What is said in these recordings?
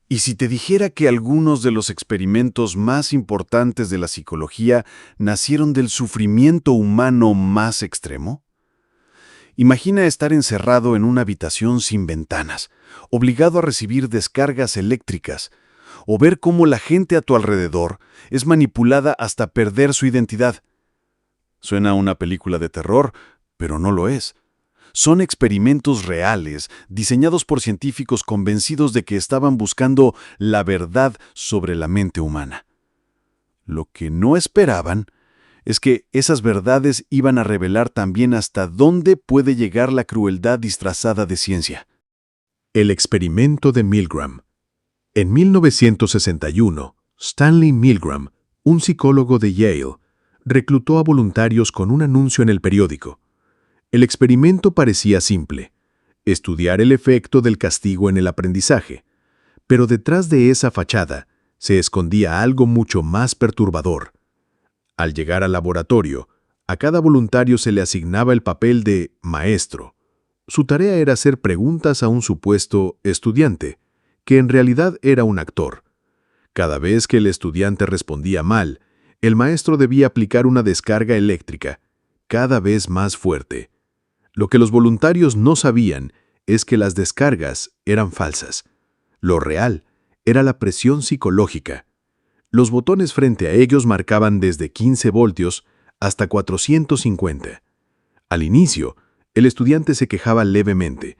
¿Y si te dijera que algunos de los experimentos más importantes de la psicología nacieron del sufrimiento humano más extremo? Imagina estar encerrado en una habitación sin ventanas, obligado a recibir descargas eléctricas, o ver cómo la gente a tu alrededor es manipulada hasta perder su identidad. Suena a una película de terror, pero no lo es. Son experimentos reales, diseñados por científicos convencidos de que estaban buscando la verdad sobre la mente humana. Lo que no esperaban es que esas verdades iban a revelar también hasta dónde puede llegar la crueldad disfrazada de ciencia. El experimento de Milgram. En 1961, Stanley Milgram, un psicólogo de Yale, reclutó a voluntarios con un anuncio en el periódico. El experimento parecía simple: estudiar el efecto del castigo en el aprendizaje. Pero detrás de esa fachada se escondía algo mucho más perturbador. Al llegar al laboratorio, a cada voluntario se le asignaba el papel de maestro. Su tarea era hacer preguntas a un supuesto estudiante, que en realidad era un actor. Cada vez que el estudiante respondía mal, el maestro debía aplicar una descarga eléctrica, cada vez más fuerte. Lo que los voluntarios no sabían es que las descargas eran falsas. Lo real era la presión psicológica. Los botones frente a ellos marcaban desde 15 voltios hasta 450. Al inicio, el estudiante se quejaba levemente,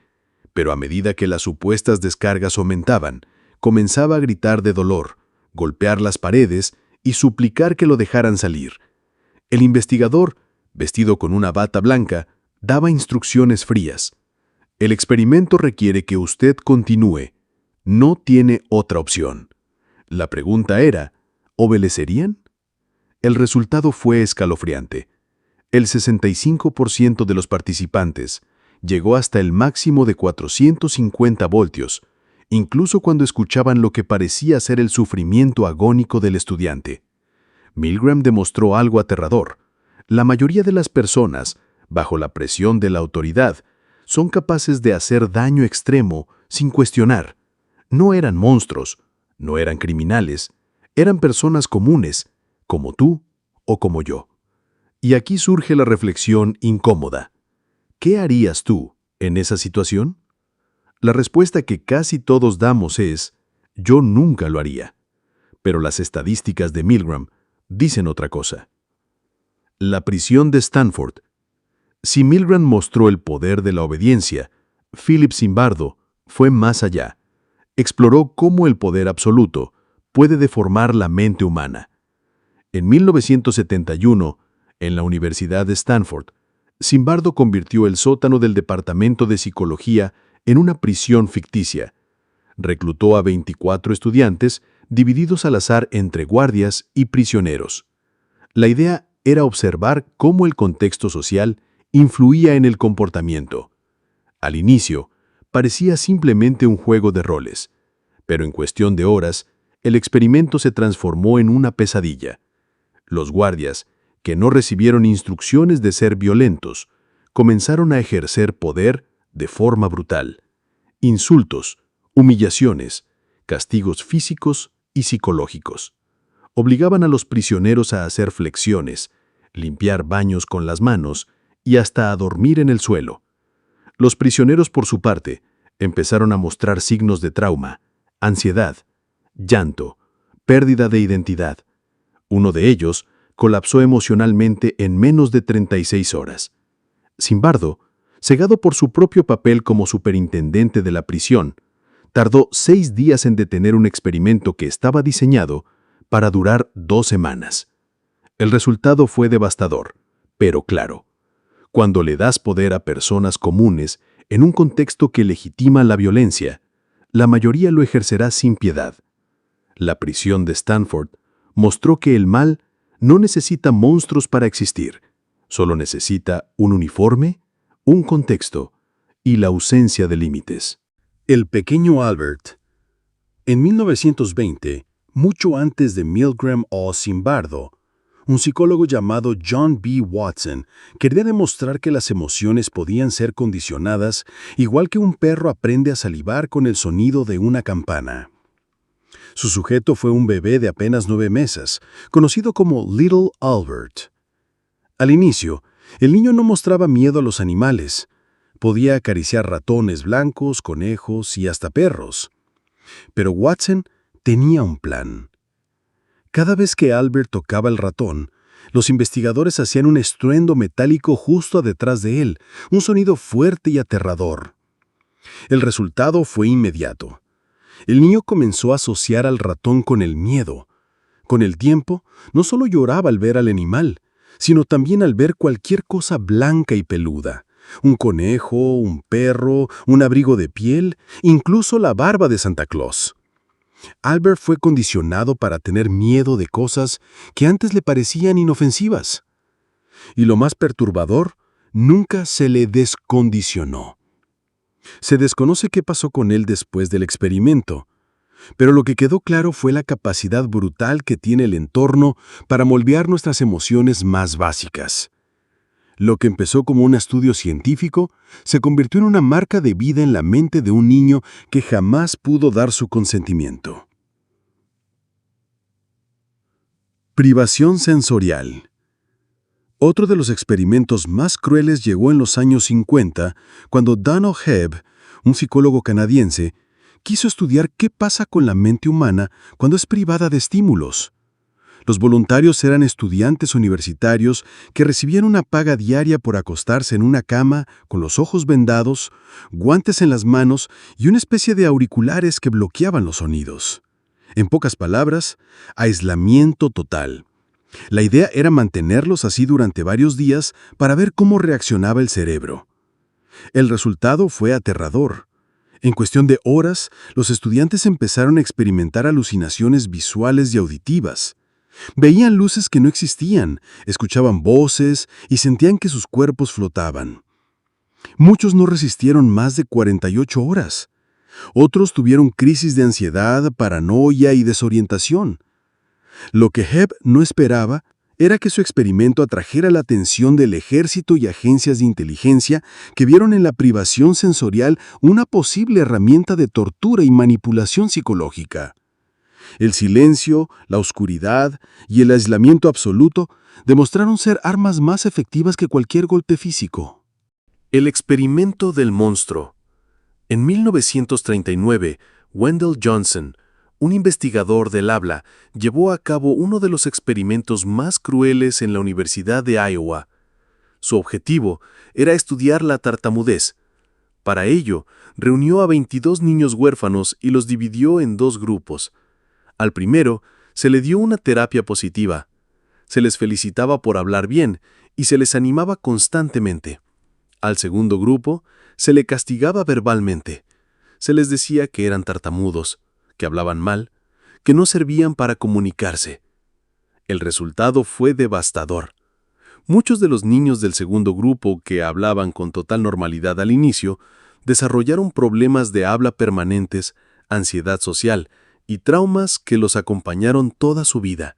pero a medida que las supuestas descargas aumentaban, comenzaba a gritar de dolor, golpear las paredes y suplicar que lo dejaran salir. El investigador, vestido con una bata blanca, daba instrucciones frías. El experimento requiere que usted continúe. No tiene otra opción. La pregunta era, ¿obedecerían? El resultado fue escalofriante. El 65% de los participantes llegó hasta el máximo de 450 voltios, incluso cuando escuchaban lo que parecía ser el sufrimiento agónico del estudiante. Milgram demostró algo aterrador. La mayoría de las personas, bajo la presión de la autoridad, son capaces de hacer daño extremo sin cuestionar. No eran monstruos, no eran criminales, eran personas comunes, como tú o como yo. Y aquí surge la reflexión incómoda. ¿Qué harías tú en esa situación? La respuesta que casi todos damos es: yo nunca lo haría. Pero las estadísticas de Milgram dicen otra cosa. La prisión de Stanford. Si Milgram mostró el poder de la obediencia, Philip Zimbardo fue más allá. Exploró cómo el poder absoluto puede deformar la mente humana. En 1971, en la Universidad de Stanford, Zimbardo convirtió el sótano del Departamento de Psicología en una prisión ficticia. Reclutó a 24 estudiantes divididos al azar entre guardias y prisioneros. La idea era observar cómo el contexto social influía en el comportamiento. Al inicio, parecía simplemente un juego de roles, pero en cuestión de horas, el experimento se transformó en una pesadilla. Los guardias, que no recibieron instrucciones de ser violentos, comenzaron a ejercer poder de forma brutal. Insultos, humillaciones, castigos físicos y psicológicos. Obligaban a los prisioneros a hacer flexiones, limpiar baños con las manos y hasta a dormir en el suelo. Los prisioneros, por su parte, empezaron a mostrar signos de trauma, ansiedad, llanto, pérdida de identidad. Uno de ellos colapsó emocionalmente en menos de 36 horas. Zimbardo, cegado por su propio papel como superintendente de la prisión, tardó 6 días en detener un experimento que estaba diseñado para durar 2 semanas. El resultado fue devastador, pero claro. Cuando le das poder a personas comunes en un contexto que legitima la violencia, la mayoría lo ejercerá sin piedad. La prisión de Stanford mostró que el mal no necesita monstruos para existir, solo necesita un uniforme, un contexto y la ausencia de límites. El pequeño Albert. En 1920, mucho antes de Milgram o Zimbardo, un psicólogo llamado John B. Watson quería demostrar que las emociones podían ser condicionadas igual que un perro aprende a salivar con el sonido de una campana. Su sujeto fue un bebé de apenas 9 meses, conocido como Little Albert. Al inicio, el niño no mostraba miedo a los animales. Podía acariciar ratones blancos, conejos y hasta perros. Pero Watson tenía un plan. Cada vez que Albert tocaba el ratón, los investigadores hacían un estruendo metálico justo detrás de él, un sonido fuerte y aterrador. El resultado fue inmediato. El niño comenzó a asociar al ratón con el miedo. Con el tiempo, no solo lloraba al ver al animal, sino también al ver cualquier cosa blanca y peluda. Un conejo, un perro, un abrigo de piel, incluso la barba de Santa Claus. Albert fue condicionado para tener miedo de cosas que antes le parecían inofensivas. Y lo más perturbador, nunca se le descondicionó. Se desconoce qué pasó con él después del experimento, pero lo que quedó claro fue la capacidad brutal que tiene el entorno para moldear nuestras emociones más básicas. Lo que empezó como un estudio científico se convirtió en una marca de vida en la mente de un niño que jamás pudo dar su consentimiento. Privación sensorial. Otro de los experimentos más crueles llegó en los años 50, cuando Donald Hebb, un psicólogo canadiense, quiso estudiar qué pasa con la mente humana cuando es privada de estímulos. Los voluntarios eran estudiantes universitarios que recibían una paga diaria por acostarse en una cama con los ojos vendados, guantes en las manos y una especie de auriculares que bloqueaban los sonidos. En pocas palabras, aislamiento total. La idea era mantenerlos así durante varios días para ver cómo reaccionaba el cerebro. El resultado fue aterrador. En cuestión de horas, los estudiantes empezaron a experimentar alucinaciones visuales y auditivas. Veían luces que no existían, escuchaban voces y sentían que sus cuerpos flotaban. Muchos no resistieron más de 48 horas. Otros tuvieron crisis de ansiedad, paranoia y desorientación. Lo que Hebb no esperaba era que su experimento atrajera la atención del ejército y agencias de inteligencia que vieron en la privación sensorial una posible herramienta de tortura y manipulación psicológica. El silencio, la oscuridad y el aislamiento absoluto demostraron ser armas más efectivas que cualquier golpe físico. El experimento del monstruo. En 1939, Wendell Johnson, un investigador del habla, llevó a cabo uno de los experimentos más crueles en la Universidad de Iowa. Su objetivo era estudiar la tartamudez. Para ello, reunió a 22 niños huérfanos y los dividió en dos grupos. Al primero, se le dio una terapia positiva. Se les felicitaba por hablar bien y se les animaba constantemente. Al segundo grupo, se le castigaba verbalmente. Se les decía que eran tartamudos, que hablaban mal, que no servían para comunicarse. El resultado fue devastador. Muchos de los niños del segundo grupo, que hablaban con total normalidad al inicio, desarrollaron problemas de habla permanentes, ansiedad social y traumas que los acompañaron toda su vida.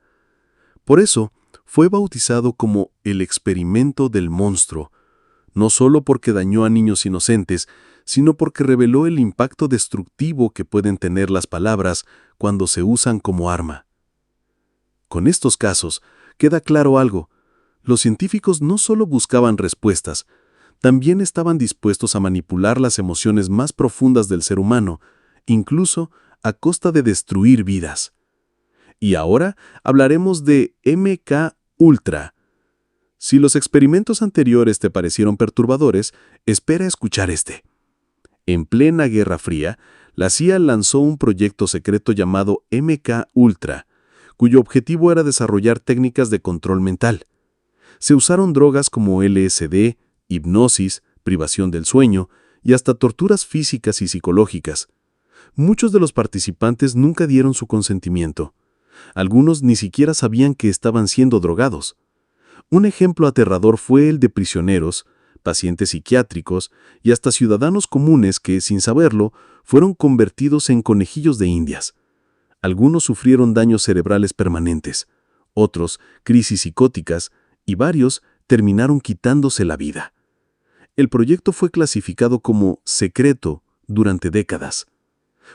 Por eso, fue bautizado como el experimento del monstruo, no solo porque dañó a niños inocentes, sino porque reveló el impacto destructivo que pueden tener las palabras cuando se usan como arma. Con estos casos, queda claro algo. Los científicos no solo buscaban respuestas, también estaban dispuestos a manipular las emociones más profundas del ser humano, incluso a costa de destruir vidas. Y ahora hablaremos de MK Ultra. Si los experimentos anteriores te parecieron perturbadores, espera escuchar este. En plena Guerra Fría, la CIA lanzó un proyecto secreto llamado MK Ultra, cuyo objetivo era desarrollar técnicas de control mental. Se usaron drogas como LSD, hipnosis, privación del sueño y hasta torturas físicas y psicológicas. Muchos de los participantes nunca dieron su consentimiento. Algunos ni siquiera sabían que estaban siendo drogados. Un ejemplo aterrador fue el de prisioneros, pacientes psiquiátricos y hasta ciudadanos comunes que, sin saberlo, fueron convertidos en conejillos de indias. Algunos sufrieron daños cerebrales permanentes, otros crisis psicóticas y varios terminaron quitándose la vida. El proyecto fue clasificado como secreto durante décadas.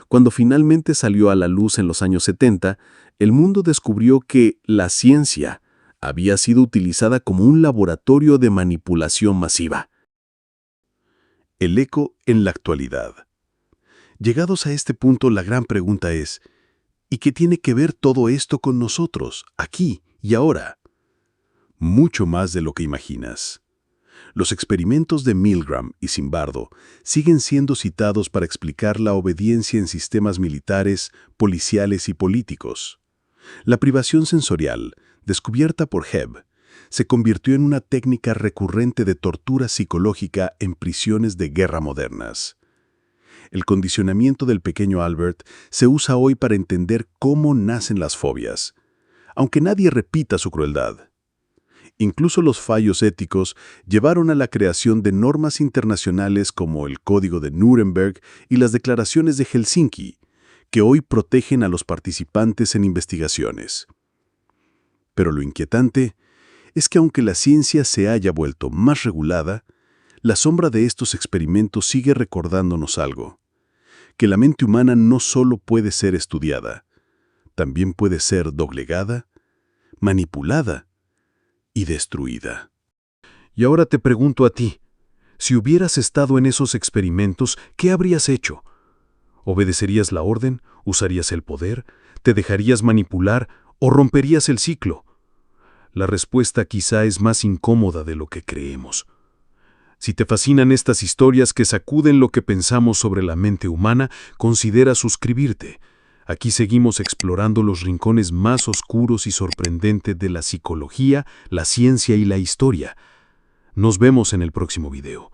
Cuando finalmente salió a la luz en los años 70, el mundo descubrió que la ciencia había sido utilizada como un laboratorio de manipulación masiva. El eco en la actualidad. Llegados a este punto, la gran pregunta es, ¿y qué tiene que ver todo esto con nosotros, aquí y ahora? Mucho más de lo que imaginas. Los experimentos de Milgram y Zimbardo siguen siendo citados para explicar la obediencia en sistemas militares, policiales y políticos. La privación sensorial, descubierta por Hebb, se convirtió en una técnica recurrente de tortura psicológica en prisiones de guerra modernas. El condicionamiento del pequeño Albert se usa hoy para entender cómo nacen las fobias, aunque nadie repita su crueldad. Incluso los fallos éticos llevaron a la creación de normas internacionales como el Código de Nuremberg y las Declaraciones de Helsinki, que hoy protegen a los participantes en investigaciones. Pero lo inquietante es que aunque la ciencia se haya vuelto más regulada, la sombra de estos experimentos sigue recordándonos algo, que la mente humana no solo puede ser estudiada, también puede ser doblegada, manipulada y destruida. Y ahora te pregunto a ti, si hubieras estado en esos experimentos, ¿qué habrías hecho? ¿Obedecerías la orden? ¿Usarías el poder? ¿Te dejarías manipular o romperías el ciclo? La respuesta quizá es más incómoda de lo que creemos. Si te fascinan estas historias que sacuden lo que pensamos sobre la mente humana, considera suscribirte. Aquí seguimos explorando los rincones más oscuros y sorprendentes de la psicología, la ciencia y la historia. Nos vemos en el próximo video.